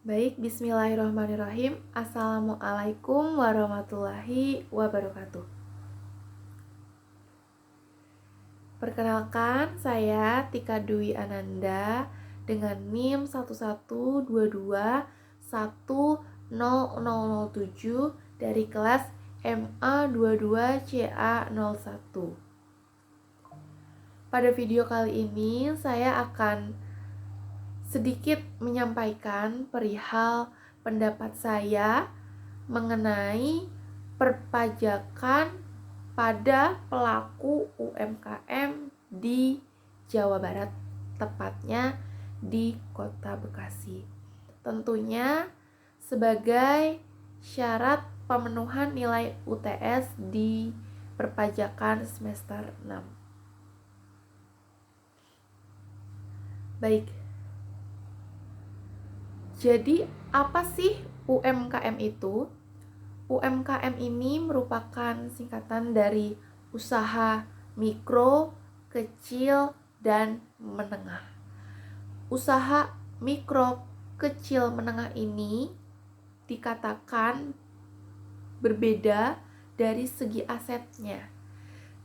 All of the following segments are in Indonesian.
Baik, bismillahirrahmanirrahim. Assalamualaikum warahmatullahi wabarakatuh. Perkenalkan, saya Tika Dwi Ananda dengan NIM 112210007 dari kelas MA22CA01. Pada video kali ini, saya akan sedikit menyampaikan perihal pendapat saya mengenai perpajakan pada pelaku UMKM di Jawa Barat, tepatnya di Kota Bekasi. Tentunya sebagai syarat pemenuhan nilai UTS di perpajakan semester 6. Baik. Jadi, apa sih UMKM itu? UMKM ini merupakan singkatan dari usaha mikro, kecil, dan menengah. Usaha mikro, kecil, menengah ini dikatakan berbeda dari segi asetnya.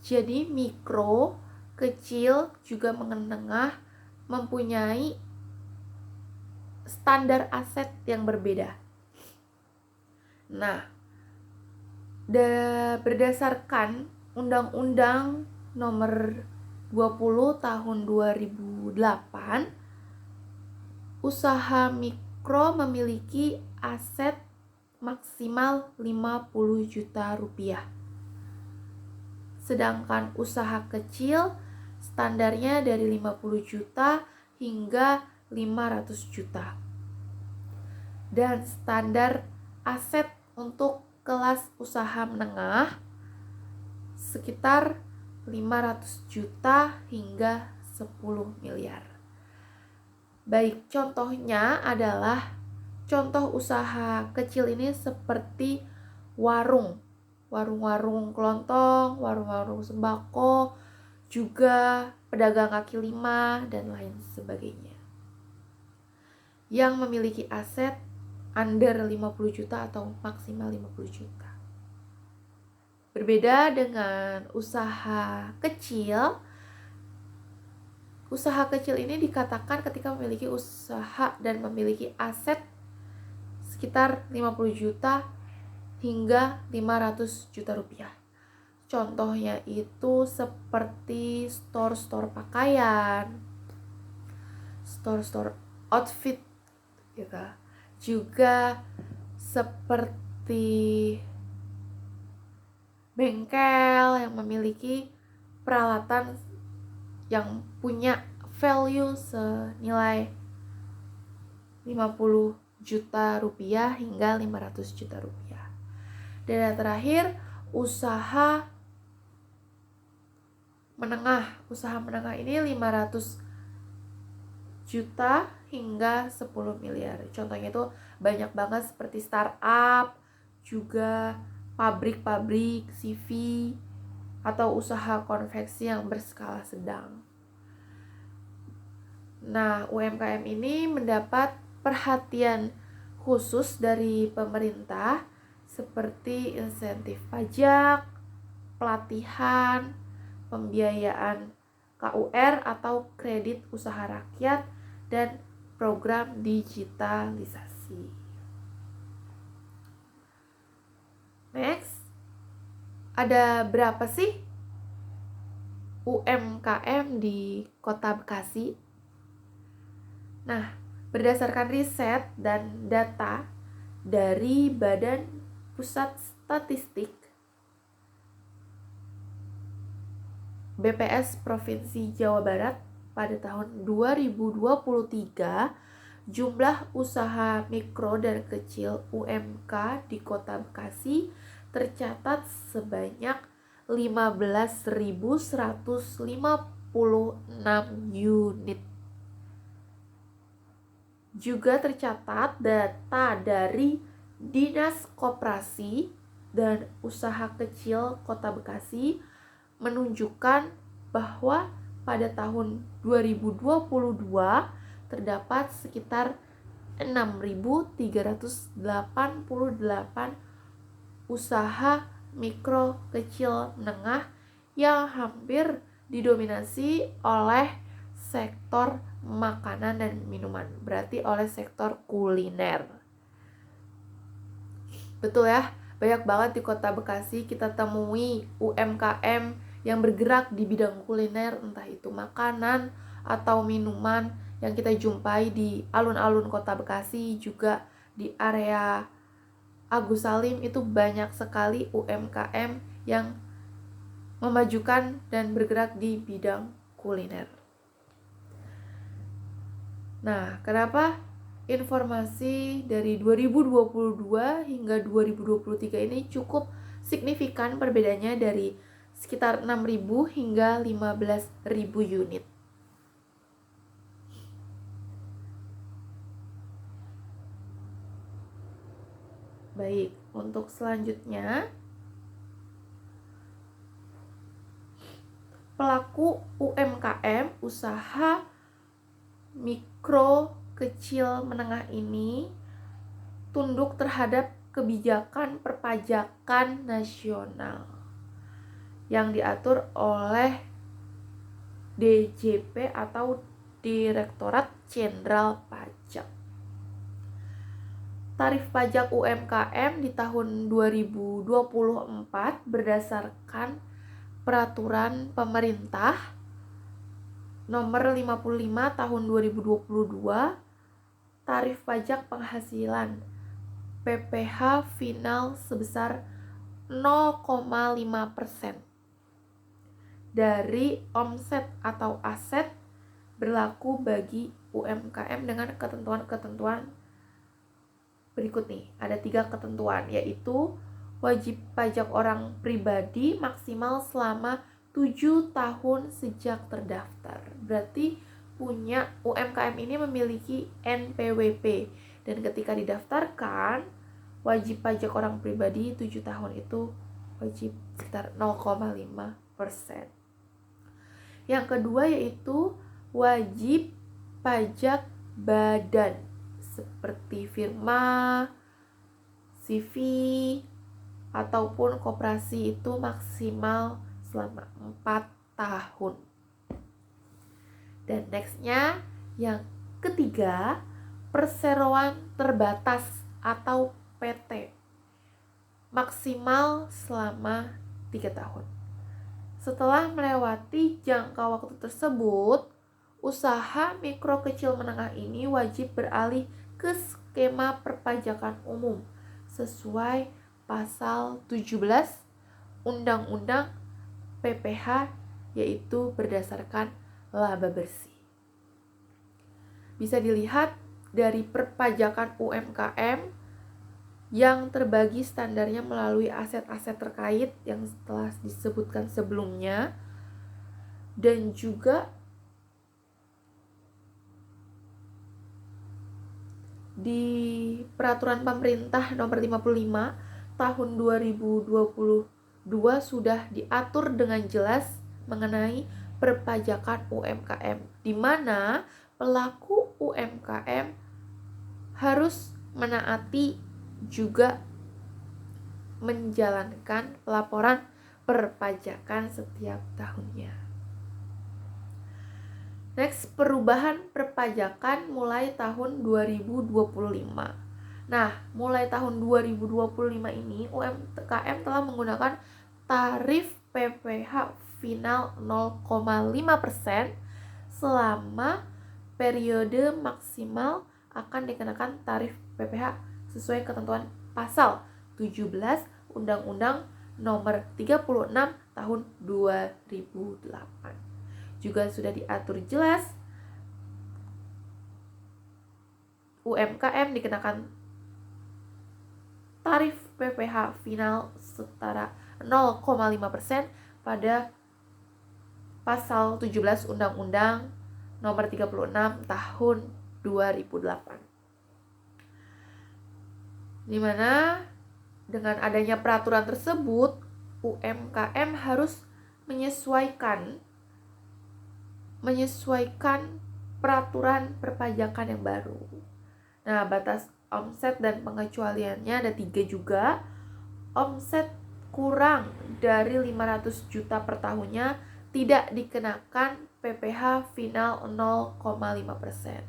Jadi mikro, kecil, juga menengah mempunyai standar aset yang berbeda. Nah, berdasarkan Undang-Undang Nomor 20 Tahun 2008, usaha mikro memiliki aset maksimal 50 juta rupiah. Sedangkan usaha kecil standarnya dari 50 juta hingga 500 juta. Dan standar aset untuk kelas usaha menengah sekitar 500 juta hingga 10 miliar. Baik, contohnya adalah contoh usaha kecil ini seperti warung-warung kelontong, warung-warung sembako, juga pedagang kaki lima, dan lain sebagainya, yang memiliki aset under 50 juta atau maksimal 50 juta. Berbeda dengan usaha kecil. Usaha kecil ini dikatakan ketika memiliki usaha dan memiliki aset sekitar 50 juta hingga 500 juta rupiah. Contohnya itu seperti store-store pakaian, store-store outfit, gitu. Juga seperti bengkel yang memiliki peralatan yang punya value senilai 50 juta rupiah hingga 500 juta rupiah. Dan yang terakhir, usaha menengah. Usaha menengah ini 500 juta hingga 10 miliar. Contohnya itu banyak banget seperti startup, juga pabrik-pabrik CV, atau usaha konveksi yang berskala sedang. Nah, UMKM ini mendapat perhatian khusus dari pemerintah seperti insentif pajak, pelatihan, pembiayaan KUR atau kredit usaha rakyat, dan program digitalisasi. Next, ada berapa sih UMKM di Kota Bekasi? Nah, berdasarkan riset dan data dari Badan Pusat Statistik BPS Provinsi Jawa Barat pada tahun 2023, jumlah usaha mikro dan kecil UMK di Kota Bekasi tercatat sebanyak 15.156 unit. Juga tercatat data dari Dinas Koperasi dan Usaha Kecil Kota Bekasi menunjukkan bahwa pada tahun 2022 terdapat sekitar 6.388 usaha mikro, kecil, menengah yang hampir didominasi oleh sektor makanan dan minuman, berarti oleh sektor kuliner. Betul ya, banyak banget di Kota Bekasi kita temui UMKM yang bergerak di bidang kuliner, entah itu makanan atau minuman yang kita jumpai di alun-alun Kota Bekasi, juga di area Agus Salim. Itu banyak sekali UMKM yang memajukan dan bergerak di bidang kuliner. Nah, kenapa informasi dari 2022 hingga 2023 ini cukup signifikan perbedaannya dari sekitar 6.000 hingga 15.000 unit? Baik, untuk selanjutnya, pelaku UMKM, usaha mikro, kecil, menengah ini tunduk terhadap kebijakan perpajakan nasional yang diatur oleh DJP atau Direktorat Jenderal Pajak. Tarif pajak UMKM di tahun 2024 berdasarkan Peraturan Pemerintah Nomor 55 Tahun 2022, tarif pajak penghasilan PPh final sebesar 0,5% dari omset atau aset berlaku bagi UMKM dengan ketentuan-ketentuan berikut nih. Ada 3 ketentuan, yaitu wajib pajak orang pribadi maksimal selama 7 tahun sejak terdaftar. Berarti punya UMKM ini memiliki NPWP, dan ketika didaftarkan wajib pajak orang pribadi 7 tahun itu wajib sekitar 0,5%. Yang kedua yaitu wajib pajak badan seperti firma, CV, ataupun koperasi itu maksimal selama 4 tahun. Dan nextnya, yang ketiga, perseroan terbatas atau PT maksimal selama 3 tahun. Setelah melewati jangka waktu tersebut, usaha mikro, kecil, menengah ini wajib beralih ke skema perpajakan umum sesuai pasal 17 Undang-Undang PPh, yaitu berdasarkan laba bersih. Bisa dilihat dari perpajakan UMKM yang terbagi standarnya melalui aset-aset terkait yang telah disebutkan sebelumnya, dan juga di Peraturan Pemerintah Nomor 55 Tahun 2022 sudah diatur dengan jelas mengenai perpajakan UMKM, di mana pelaku UMKM harus menaati juga menjalankan pelaporan perpajakan setiap tahunnya. Next, perubahan perpajakan mulai tahun 2025. Nah, mulai tahun 2025 ini UMKM telah menggunakan tarif PPh final 0,5% selama periode maksimal akan dikenakan tarif PPh sesuai ketentuan pasal 17 Undang-Undang Nomor 36 Tahun 2008. Juga sudah diatur jelas UMKM dikenakan tarif PPh final setara 0,5% pada pasal 17 Undang-Undang Nomor 36 Tahun 2008. Dimana dengan adanya peraturan tersebut, UMKM harus menyesuaikan peraturan perpajakan yang baru. Nah, batas omset dan pengecualiannya ada 3 juga. Omset kurang dari 500 juta per tahunnya tidak dikenakan PPh final 0,5%.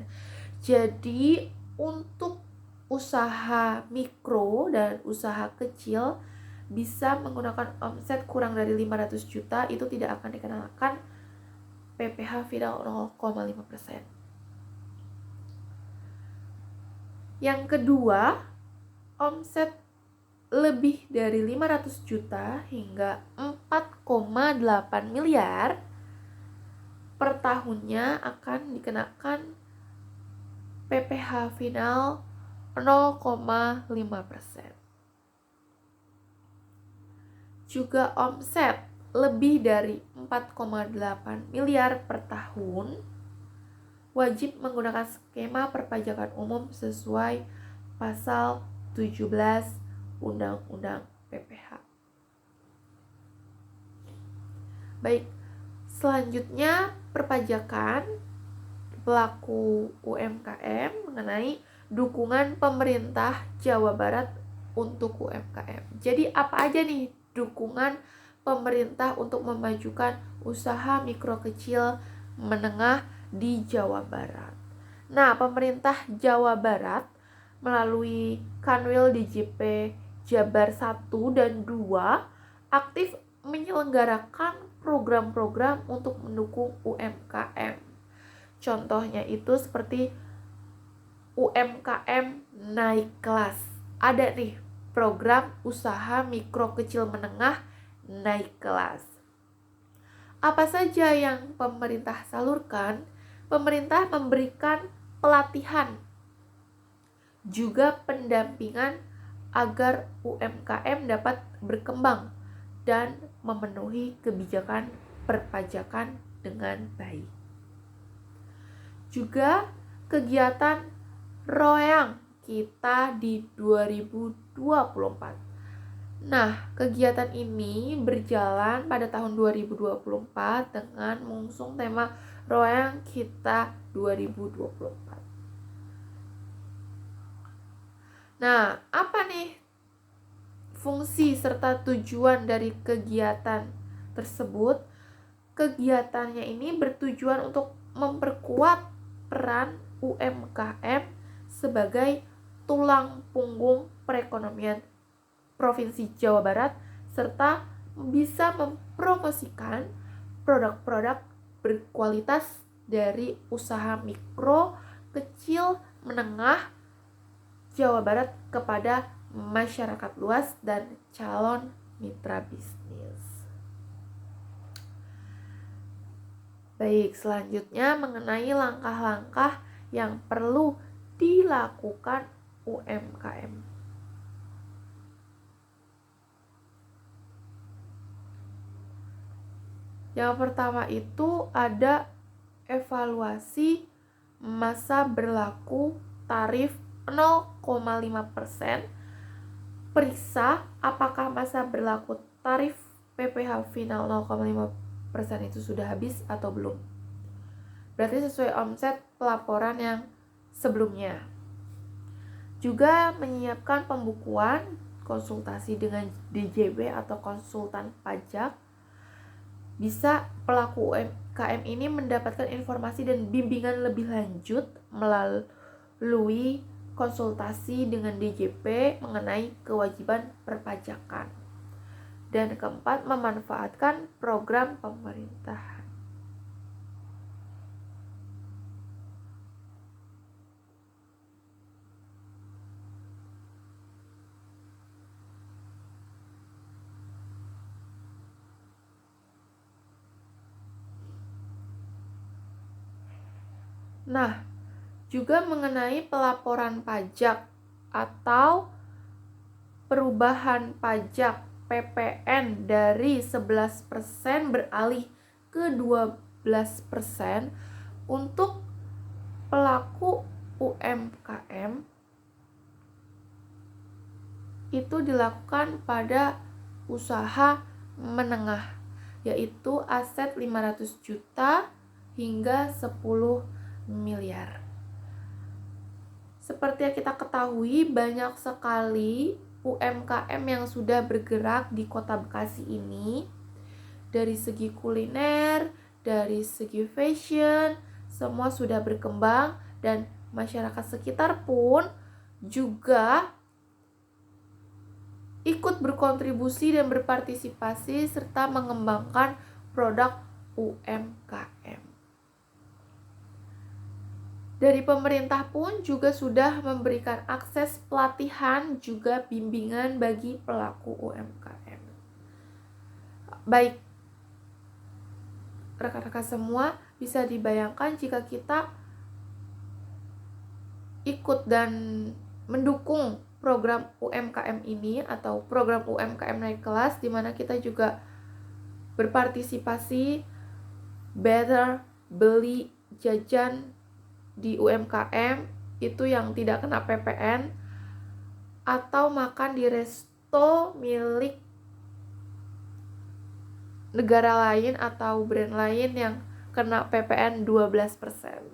Jadi untuk usaha mikro dan usaha kecil bisa menggunakan omset kurang dari 500 juta itu tidak akan dikenakan PPh final 0,5%. Yang kedua, omset lebih dari 500 juta hingga 4,8 miliar per tahunnya akan dikenakan PPh final 0,5%. Juga omset lebih dari 4,8 miliar per tahun wajib menggunakan skema perpajakan umum sesuai pasal 17 Undang-Undang PPh. Baik, selanjutnya perpajakan pelaku UMKM mengenai dukungan pemerintah Jawa Barat untuk UMKM. Jadi apa aja nih dukungan pemerintah untuk memajukan usaha mikro kecil menengah di Jawa Barat? Nah, pemerintah Jawa Barat melalui Kanwil DJP Jabar 1 dan 2 aktif menyelenggarakan program-program untuk mendukung UMKM. Contohnya itu seperti UMKM naik kelas. Ada nih program usaha mikro kecil menengah naik kelas. Apa saja yang pemerintah salurkan? Pemerintah memberikan pelatihan, juga pendampingan agar UMKM dapat berkembang dan memenuhi kebijakan perpajakan dengan baik. Juga kegiatan Royang kita di 2024. Nah, kegiatan ini berjalan pada tahun 2024 dengan mengusung tema Royang kita 2024. Nah, apa nih fungsi serta tujuan dari kegiatan tersebut? Kegiatannya ini bertujuan untuk memperkuat peran UMKM sebagai tulang punggung perekonomian Provinsi Jawa Barat serta bisa mempromosikan produk-produk berkualitas dari usaha mikro, kecil, menengah Jawa Barat kepada masyarakat luas dan calon mitra bisnis. Baik, selanjutnya mengenai langkah-langkah yang perlu dilakukan UMKM. Yang pertama itu ada evaluasi masa berlaku tarif 0,5%. Periksa apakah masa berlaku tarif PPh final 0,5% itu sudah habis atau belum. Berarti sesuai omset pelaporan yang sebelumnya. Juga menyiapkan pembukuan, konsultasi dengan DJB atau konsultan pajak. Bisa pelaku UMKM ini mendapatkan informasi dan bimbingan lebih lanjut melalui konsultasi dengan DJP mengenai kewajiban perpajakan. Dan keempat, memanfaatkan program pemerintahan. Nah, juga mengenai pelaporan pajak atau perubahan pajak PPN dari 11% beralih ke 12% untuk pelaku UMKM itu dilakukan pada usaha menengah, yaitu aset 500 juta hingga 10 miliar. seperti yang kita ketahui, banyak sekali UMKM yang sudah bergerak di Kota Bekasi ini. Dari segi kuliner, dari segi fashion, semua sudah berkembang, dan masyarakat sekitar pun juga ikut berkontribusi dan berpartisipasi serta mengembangkan produk UMKM. Dari pemerintah pun juga sudah memberikan akses pelatihan juga bimbingan bagi pelaku UMKM. Baik, rekan-rekan semua, bisa dibayangkan jika kita ikut dan mendukung program UMKM ini atau program UMKM naik kelas, di mana kita juga berpartisipasi better beli jajan di UMKM itu yang tidak kena PPN, atau makan di resto milik negara lain atau brand lain yang kena PPN 12%.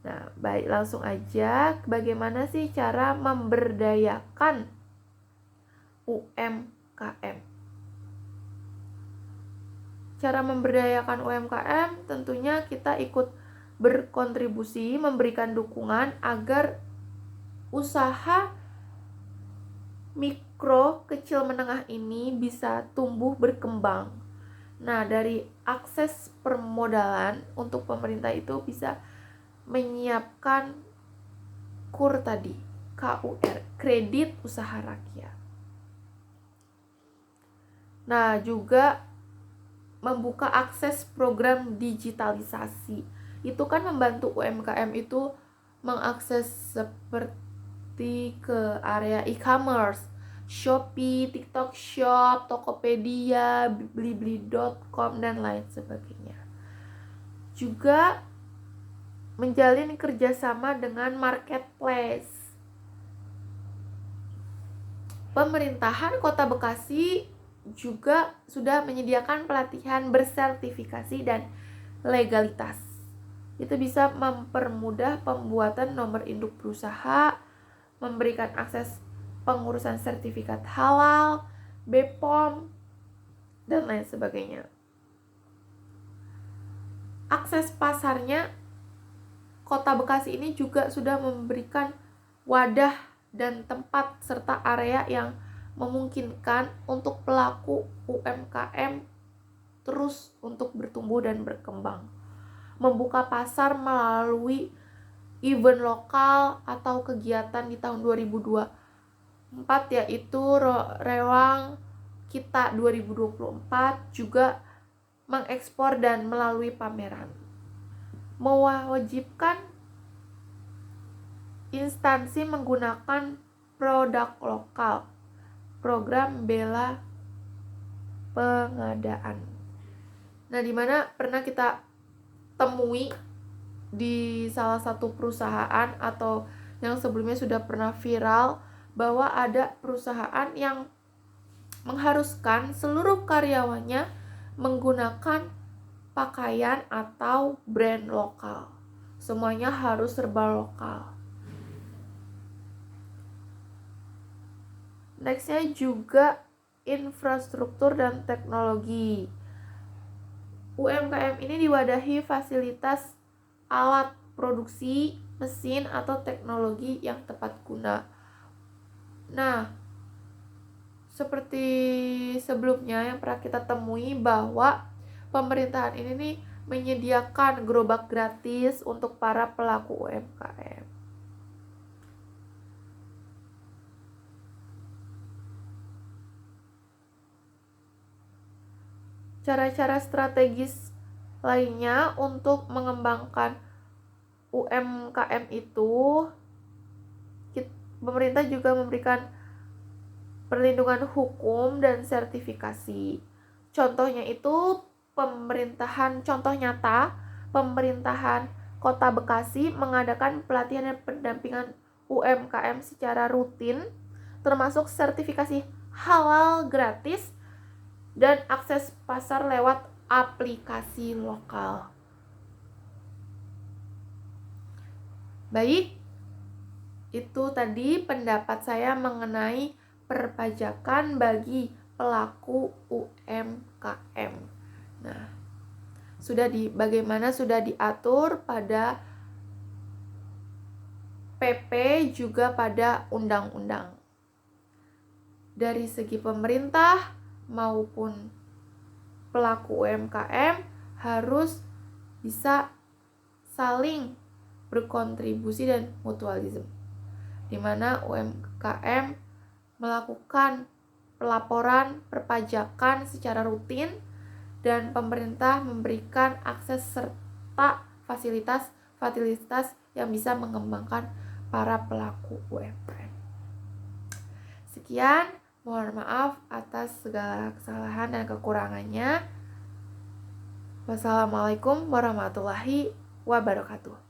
Nah, baik, langsung aja, bagaimana sih cara memberdayakan UMKM? Cara memberdayakan UMKM tentunya kita ikut berkontribusi, memberikan dukungan agar usaha mikro, kecil, menengah ini bisa tumbuh berkembang. Nah, dari akses permodalan untuk pemerintah itu bisa menyiapkan KUR tadi, KUR, kredit usaha rakyat. Nah, juga membuka akses program digitalisasi. Itu kan membantu UMKM itu mengakses seperti ke area e-commerce, Shopee, TikTok Shop, Tokopedia, blibli.com, dan lain sebagainya. Juga menjalin kerjasama dengan marketplace. Pemerintahan Kota Bekasi juga sudah menyediakan pelatihan bersertifikasi dan legalitas. Itu bisa mempermudah pembuatan nomor induk berusaha, memberikan akses pengurusan sertifikat halal, BPOM, dan lain sebagainya. Akses pasarnya, Kota Bekasi ini juga sudah memberikan wadah dan tempat serta area yang memungkinkan untuk pelaku UMKM terus untuk bertumbuh dan berkembang. Membuka pasar melalui event lokal atau kegiatan di tahun 2024, yaitu Rewang Kita 2024, juga mengekspor dan melalui pameran. Mewajibkan instansi menggunakan produk lokal, program bela pengadaan. Nah, dimana pernah kita temui di salah satu perusahaan atau yang sebelumnya sudah pernah viral, bahwa ada perusahaan yang mengharuskan seluruh karyawannya menggunakan pakaian atau brand lokal. Semuanya harus serba lokal. Nextnya juga infrastruktur dan teknologi. UMKM ini diwadahi fasilitas alat produksi, mesin, atau teknologi yang tepat guna. Nah, seperti sebelumnya yang pernah kita temui bahwa pemerintahan ini nih menyediakan gerobak gratis untuk para pelaku UMKM. Cara-cara strategis lainnya untuk mengembangkan UMKM itu, pemerintah juga memberikan perlindungan hukum dan sertifikasi. Contohnya itu contoh nyata, pemerintahan Kota Bekasi mengadakan pelatihan dan pendampingan UMKM secara rutin, termasuk sertifikasi halal gratis dan akses pasar lewat aplikasi lokal. Baik, Itu tadi pendapat saya mengenai perpajakan bagi pelaku UMKM. Nah, bagaimana sudah diatur pada PP juga pada undang-undang. Dari segi pemerintah maupun pelaku UMKM harus bisa saling berkontribusi dan mutualisme, di mana UMKM melakukan pelaporan perpajakan secara rutin dan pemerintah memberikan akses serta fasilitas yang bisa mengembangkan para pelaku UMKM. Sekian, mohon maaf atas segala kesalahan dan kekurangannya. Wassalamualaikum warahmatullahi wabarakatuh.